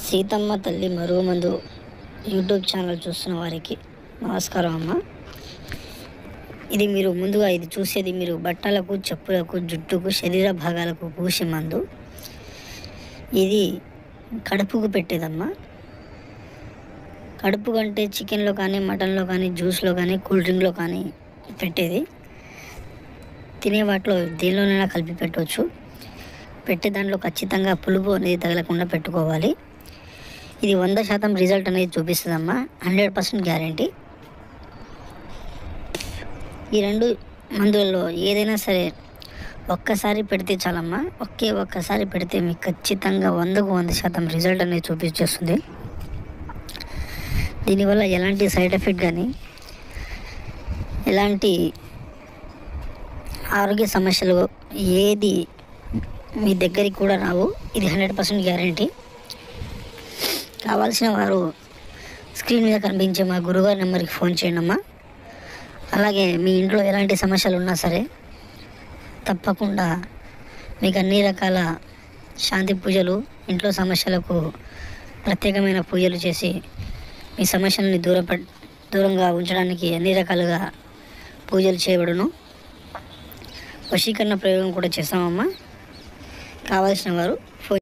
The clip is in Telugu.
సీతమ్మ తల్లి మరుగుమందు యూట్యూబ్ ఛానల్ చూస్తున్న వారికి నమస్కారం అమ్మ. ఇది చూసేది మీరు బట్టలకు, చెప్పులకు, జుట్టుకు, శరీర భాగాలకు పూసే మందు. ఇది కడుపుకు పెట్టేదమ్మా. కడుపు కంటే చికెన్లో కానీ, మటన్లో కానీ, జ్యూస్లో కానీ, కూల్ డ్రింక్లో కానీ పెట్టేది. తినే వాటిలో దేనిలోనైనా కలిపి పెట్టవచ్చు. పెట్టే దాంట్లో ఖచ్చితంగా పులుపు అనేది తగలకుండా పెట్టుకోవాలి. ఇది 100% రిజల్ట్ అనేది చూపిస్తుందమ్మా. 100% గ్యారంటీ. ఈ రెండు మందులలో ఏదైనా సరే ఒక్కసారి పెడితే చాలమ్మా. ఒక్కసారి పెడితే మీకు ఖచ్చితంగా 100% రిజల్ట్ అనేది చూపించేస్తుంది. దీనివల్ల ఎలాంటి సైడ్ ఎఫెక్ట్ కానీ, ఎలాంటి ఆరోగ్య సమస్యలు ఏది మీ దగ్గరికి కూడా రావు. ఇది 100% గ్యారంటీ. కావాల్సిన వారు స్క్రీన్ మీద కనిపించే మా గురుగారి నెంబర్కి ఫోన్ చేయండి అమ్మా. అలాగే మీ ఇంట్లో ఎలాంటి సమస్యలు ఉన్నా సరే తప్పకుండా మీకు అన్ని రకాల శాంతి పూజలు, ఇంట్లో సమస్యలకు ప్రత్యేకమైన పూజలు చేసి మీ సమస్యలని దూరంగా ఉంచడానికి అన్ని రకాలుగా పూజలు చేయబడును. వశీకరణ ప్రయోగం కూడా చేస్తామమ్మా. కావాల్సిన వారు